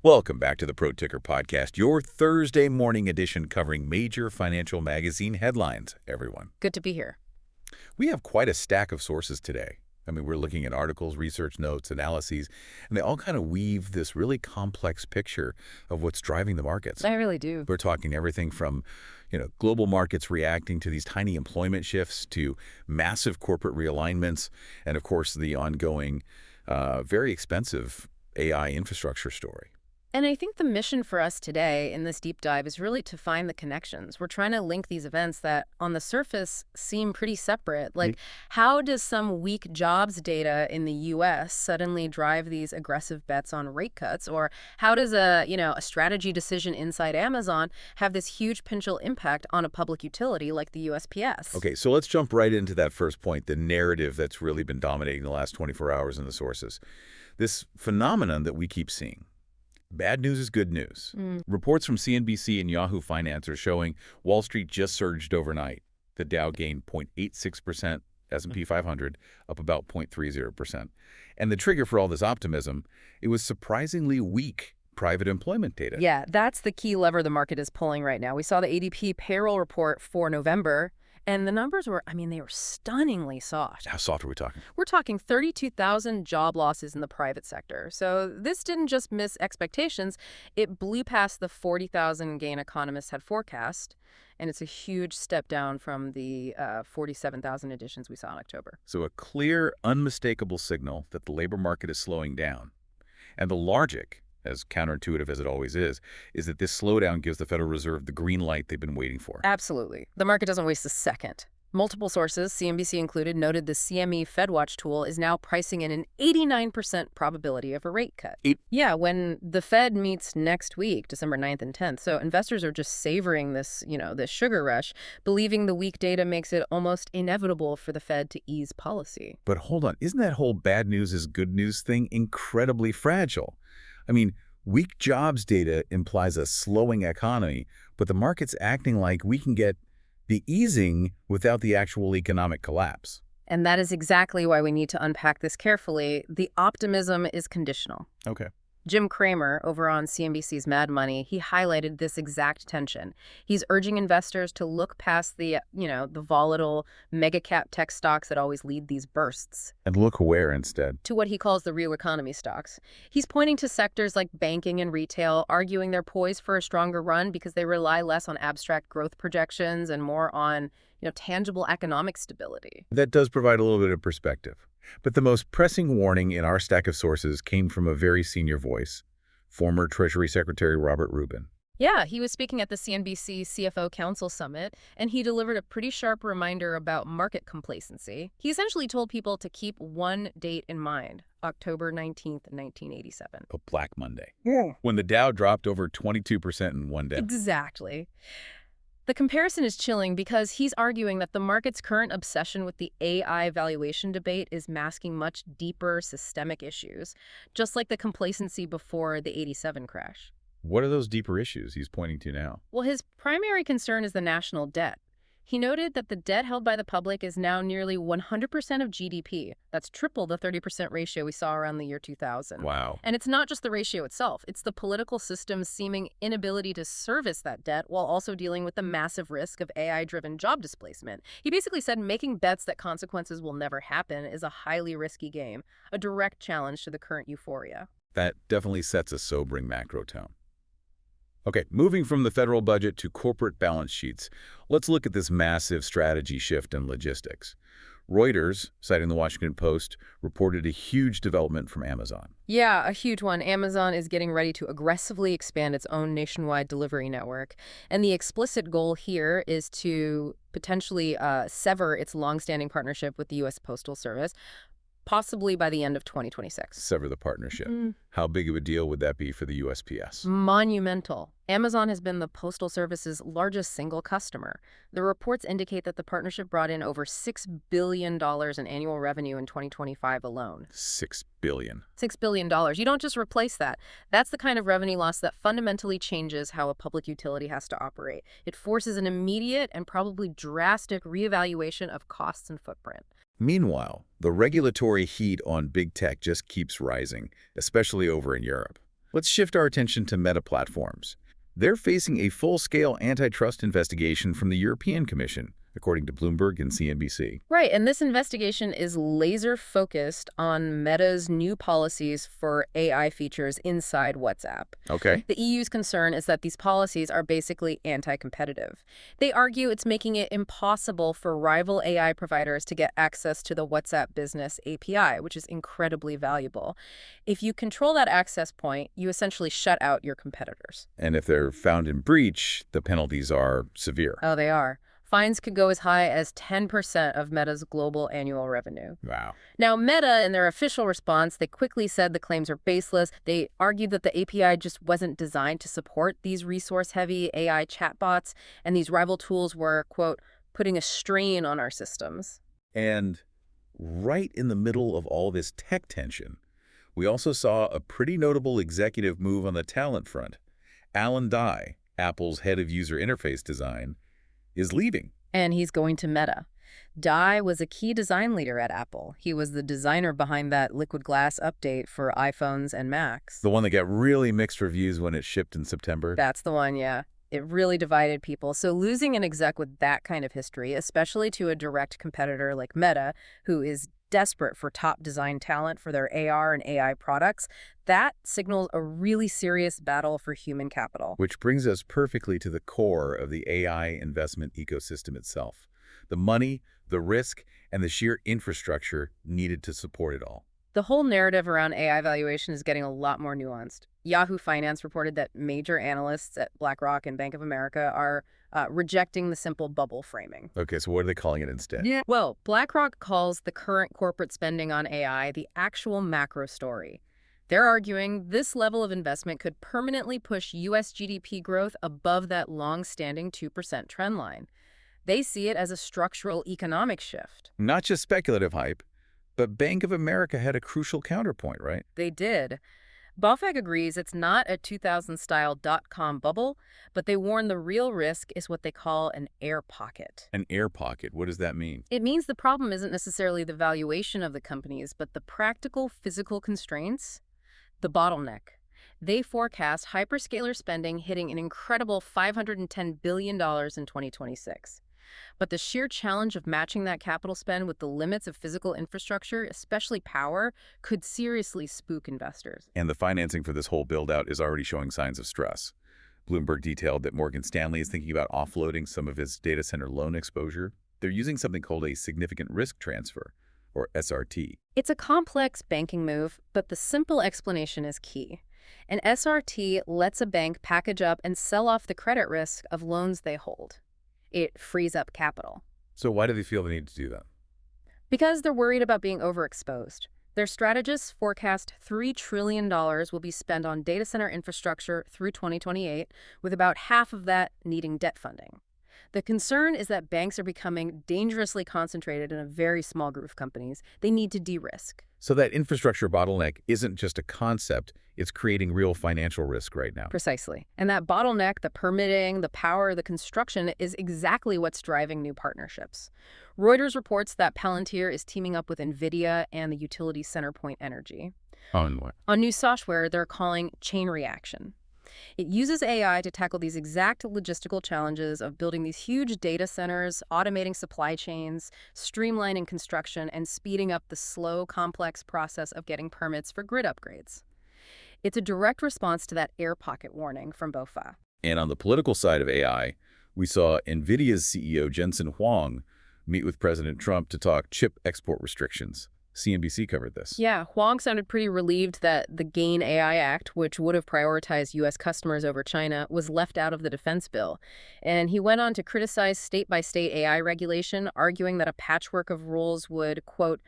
Welcome back to the Pro Ticker Podcast, your Thursday morning edition covering major financial magazine headlines, everyone. Good to be here. We have quite a stack of sources today. We're looking at articles, research notes, analyses, and they all kind of weave this really complex picture of what's driving the markets. I really do. We're talking everything from, global markets reacting to these tiny employment shifts to massive corporate realignments, and of course, the ongoing, very expensive AI infrastructure story. And I think the mission for us today in this deep dive is really to find the connections. We're trying to link these events that on the surface seem pretty separate. Like, how does some weak jobs data in the U.S. suddenly drive these aggressive bets on rate cuts? Or how does a strategy decision inside Amazon have this huge potential impact on a public utility like the USPS? Okay, so let's jump right into that first point, the narrative that's really been dominating the last 24 hours in the sources. This phenomenon that we keep seeing. Bad news is good news. Reports from CNBC and Yahoo Finance are showing Wall Street just surged overnight. The Dow gained 0.86%, S&P 500 up about 0.30%. And the trigger for all this optimism, it was surprisingly weak private employment data. Yeah, that's the key lever the market is pulling right now. We saw the ADP payroll report for November, and the numbers were, they were stunningly soft. How soft are we talking? We're talking 32,000 job losses in the private sector. So this didn't just miss expectations. It blew past the 40,000 gain economists had forecast, and it's a huge step down from the 47,000 additions we saw in October. So a clear, unmistakable signal that the labor market is slowing down. And the logic, as counterintuitive as it always is that this slowdown gives the Federal Reserve the green light they've been waiting for. Absolutely. The market doesn't waste a second. Multiple sources, CNBC included, noted the CME FedWatch tool is now pricing in an 89% probability of a rate cut. Yeah, when the Fed meets next week, December 9th and 10th. So investors are just savoring this, this sugar rush, believing the weak data makes it almost inevitable for the Fed to ease policy. But hold on, isn't that whole bad news is good news thing incredibly fragile? Weak jobs data implies a slowing economy, but the market's acting like we can get the easing without the actual economic collapse. And that is exactly why we need to unpack this carefully. The optimism is conditional. Okay. Jim Cramer, over on CNBC's Mad Money, he highlighted this exact tension. He's urging investors to look past the volatile mega-cap tech stocks that always lead these bursts. And look where instead? To what he calls the real economy stocks. He's pointing to sectors like banking and retail, arguing they're poised for a stronger run because they rely less on abstract growth projections and more on, tangible economic stability. That does provide a little bit of perspective. But the most pressing warning in our stack of sources came from a very senior voice, former Treasury Secretary Robert Rubin. Yeah, he was speaking at the CNBC CFO Council Summit, and he delivered a pretty sharp reminder about market complacency. He essentially told people to keep one date in mind, October 19th, 1987. A Black Monday. Yeah. When the Dow dropped over 22% in one day. Exactly. The comparison is chilling because he's arguing that the market's current obsession with the AI valuation debate is masking much deeper systemic issues, just like the complacency before the '87 crash. What are those deeper issues he's pointing to now? Well, his primary concern is the national debt. He noted that the debt held by the public is now nearly 100% of GDP. That's triple the 30% ratio we saw around the year 2000. Wow. And it's not just the ratio itself. It's the political system's seeming inability to service that debt while also dealing with the massive risk of AI-driven job displacement. He basically said making bets that consequences will never happen is a highly risky game, a direct challenge to the current euphoria. That definitely sets a sobering macro tone. Okay, moving from the federal budget to corporate balance sheets, let's look at this massive strategy shift in logistics. Reuters, citing the Washington Post, reported a huge development from Amazon. Yeah, a huge one. Amazon is getting ready to aggressively expand its own nationwide delivery network. And the explicit goal here is to potentially sever its longstanding partnership with the U.S. Postal Service, possibly by the end of 2026. Sever the partnership. How big of a deal would that be for the USPS? Monumental. Amazon has been the Postal Service's largest single customer. The reports indicate that the partnership brought in over $6 billion in annual revenue in 2025 alone. $6 billion. $6 billion. You don't just replace that. That's the kind of revenue loss that fundamentally changes how a public utility has to operate. It forces an immediate and probably drastic reevaluation of costs and footprint. Meanwhile, the regulatory heat on big tech just keeps rising, especially over in Europe. Let's shift our attention to Meta Platforms. They're facing a full-scale antitrust investigation from the European Commission, according to Bloomberg and CNBC. Right, and this investigation is laser-focused on Meta's new policies for AI features inside WhatsApp. Okay. The EU's concern is that these policies are basically anti-competitive. They argue it's making it impossible for rival AI providers to get access to the WhatsApp Business API, which is incredibly valuable. If you control that access point, you essentially shut out your competitors. And if they're found in breach, the penalties are severe. Oh, they are. Fines could go as high as 10% of Meta's global annual revenue. Wow. Now, Meta, in their official response, they quickly said the claims are baseless. They argued that the API just wasn't designed to support these resource-heavy AI chatbots, and these rival tools were, quote, putting a strain on our systems. And right in the middle of all this tech tension, we also saw a pretty notable executive move on the talent front. Alan Dye, Apple's head of user interface design, is leaving. And he's going to Meta. Dye was a key design leader at Apple. He was the designer behind that Liquid Glass update for iPhones and Macs. The one that got really mixed reviews when it shipped in September? That's the one, yeah. It really divided people. So losing an exec with that kind of history, especially to a direct competitor like Meta, who is desperate for top design talent for their AR and AI products, that signals a really serious battle for human capital. Which brings us perfectly to the core of the AI investment ecosystem itself. The money, the risk, and the sheer infrastructure needed to support it all. The whole narrative around AI valuation is getting a lot more nuanced. Yahoo Finance reported that major analysts at BlackRock and Bank of America are rejecting the simple bubble framing. Okay, so what are they calling it instead? Yeah. Well, BlackRock calls the current corporate spending on AI the actual macro story. They're arguing this level of investment could permanently push U.S. GDP growth above that long-standing 2% trend line. They see it as a structural economic shift. Not just speculative hype, but Bank of America had a crucial counterpoint, right? They did. BofAG agrees it's not a 2000-style dot-com bubble, but they warn the real risk is what they call an air pocket. An air pocket, what does that mean? It means the problem isn't necessarily the valuation of the companies, but the practical physical constraints, the bottleneck. They forecast hyperscaler spending hitting an incredible $510 billion in 2026. But the sheer challenge of matching that capital spend with the limits of physical infrastructure, especially power, could seriously spook investors. And the financing for this whole build-out is already showing signs of stress. Bloomberg detailed that Morgan Stanley is thinking about offloading some of its data center loan exposure. They're using something called a significant risk transfer, or SRT. It's a complex banking move, but the simple explanation is key. An SRT lets a bank package up and sell off the credit risk of loans they hold. It frees up capital. So why do they feel the need to do that? Because they're worried about being overexposed. Their strategists forecast $3 trillion will be spent on data center infrastructure through 2028, with about half of that needing debt funding. The concern is that banks are becoming dangerously concentrated in a very small group of companies. They need to de-risk. So that infrastructure bottleneck isn't just a concept, it's creating real financial risk right now. Precisely. And that bottleneck, the permitting, the power, the construction, is exactly what's driving new partnerships. Reuters reports that Palantir is teaming up with NVIDIA and the utility CenterPoint Energy. On what? On new software they're calling Chain Reaction. It uses AI to tackle these exact logistical challenges of building these huge data centers, automating supply chains, streamlining construction, and speeding up the slow, complex process of getting permits for grid upgrades. It's a direct response to that air pocket warning from BofA. And on the political side of AI, we saw NVIDIA's CEO Jensen Huang meet with President Trump to talk chip export restrictions. CNBC covered this. Yeah, Huang sounded pretty relieved that the GAIN AI Act, which would have prioritized U.S. customers over China, was left out of the defense bill. And he went on to criticize state-by-state AI regulation, arguing that a patchwork of rules would, quote,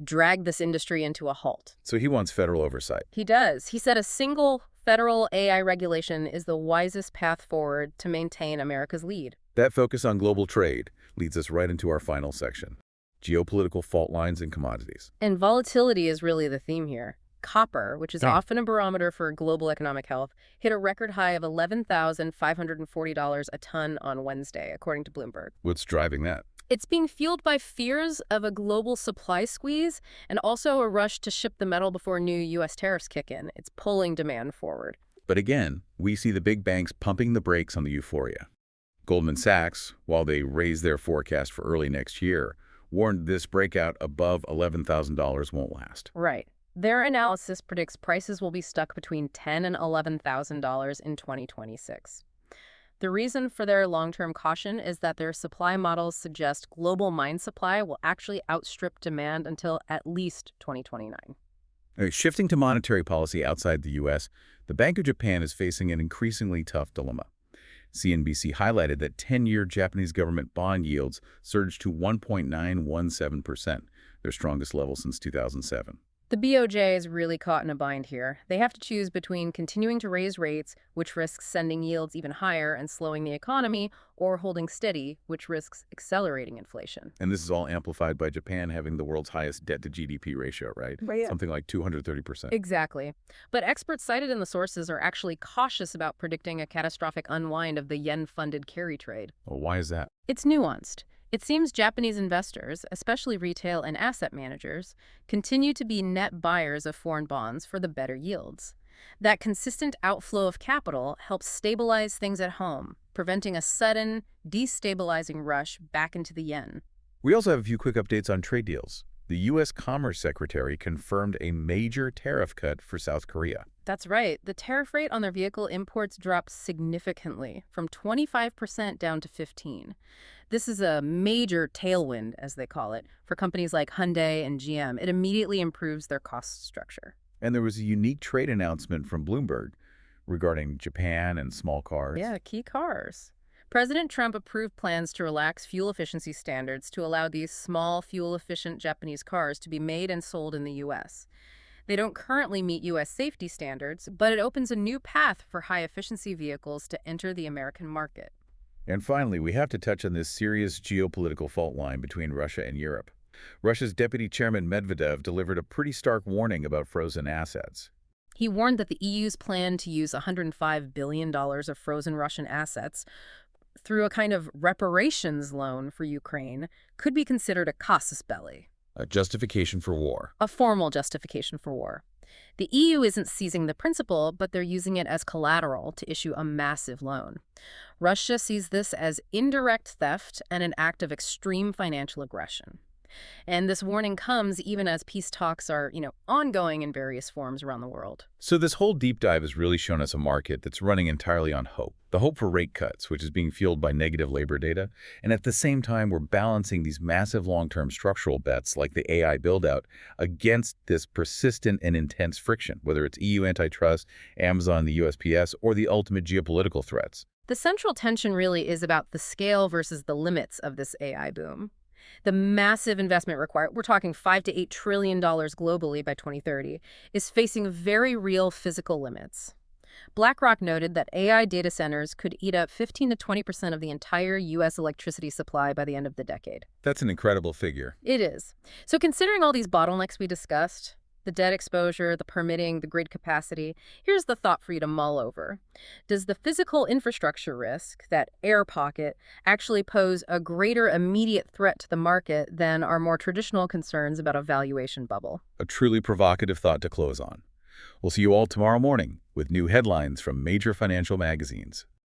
drag this industry into a halt. So he wants federal oversight. He does. He said a single federal AI regulation is the wisest path forward to maintain America's lead. That focus on global trade leads us right into our final section. Geopolitical fault lines and commodities. And volatility is really the theme here. Copper, which is often a barometer for global economic health, hit a record high of $11,540 a ton on Wednesday, according to Bloomberg. What's driving that? It's being fueled by fears of a global supply squeeze and also a rush to ship the metal before new U.S. tariffs kick in. It's pulling demand forward. But again, we see the big banks pumping the brakes on the euphoria. Goldman Sachs, while they raised their forecast for early next year, warned this breakout above $11,000 won't last. Right. Their analysis predicts prices will be stuck between $10,000 and $11,000 in 2026. The reason for their long-term caution is that their supply models suggest global mine supply will actually outstrip demand until at least 2029. Shifting to monetary policy outside the U.S., the Bank of Japan is facing an increasingly tough dilemma. CNBC highlighted that 10-year Japanese government bond yields surged to 1.917%, their strongest level since 2007. The BOJ is really caught in a bind here. They have to choose between continuing to raise rates, which risks sending yields even higher and slowing the economy, or holding steady, which risks accelerating inflation. And this is all amplified by Japan having the world's highest debt-to-GDP ratio, right? Right. Something like 230%. Exactly. But experts cited in the sources are actually cautious about predicting a catastrophic unwind of the yen-funded carry trade. Well, why is that? It's nuanced. It seems Japanese investors, especially retail and asset managers, continue to be net buyers of foreign bonds for the better yields. That consistent outflow of capital helps stabilize things at home, preventing a sudden, destabilizing rush back into the yen. We also have a few quick updates on trade deals. The U.S. Commerce Secretary confirmed a major tariff cut for South Korea. That's right. The tariff rate on their vehicle imports dropped significantly, from 25% down to 15%. This is a major tailwind, as they call it, for companies like Hyundai and GM. It immediately improves their cost structure. And there was a unique trade announcement from Bloomberg regarding Japan and small cars. Yeah, key cars. President Trump approved plans to relax fuel efficiency standards to allow these small, fuel-efficient Japanese cars to be made and sold in the U.S. They don't currently meet U.S. safety standards, but it opens a new path for high-efficiency vehicles to enter the American market. And finally, we have to touch on this serious geopolitical fault line between Russia and Europe. Russia's Deputy Chairman Medvedev delivered a pretty stark warning about frozen assets. He warned that the EU's plan to use $105 billion of frozen Russian assets through a kind of reparations loan for Ukraine could be considered a casus belli. A justification for war. A formal justification for war. The EU isn't seizing the principle, but they're using it as collateral to issue a massive loan. Russia sees this as indirect theft and an act of extreme financial aggression. And this warning comes even as peace talks are, ongoing in various forms around the world. So this whole deep dive has really shown us a market that's running entirely on hope. The hope for rate cuts, which is being fueled by negative labor data. And at the same time, we're balancing these massive long-term structural bets like the AI build-out against this persistent and intense friction, whether it's EU antitrust, Amazon, the USPS, or the ultimate geopolitical threats. The central tension really is about the scale versus the limits of this AI boom. The massive investment required, we're talking $5 to $8 trillion globally by 2030, is facing very real physical limits. BlackRock noted that AI data centers could eat up 15 to 20% of the entire U.S. electricity supply by the end of the decade. That's an incredible figure. It is. So considering all these bottlenecks we discussed, the debt exposure, the permitting, the grid capacity, here's the thought for you to mull over. Does the physical infrastructure risk, that air pocket, actually pose a greater immediate threat to the market than our more traditional concerns about a valuation bubble? A truly provocative thought to close on. We'll see you all tomorrow morning with new headlines from major financial magazines.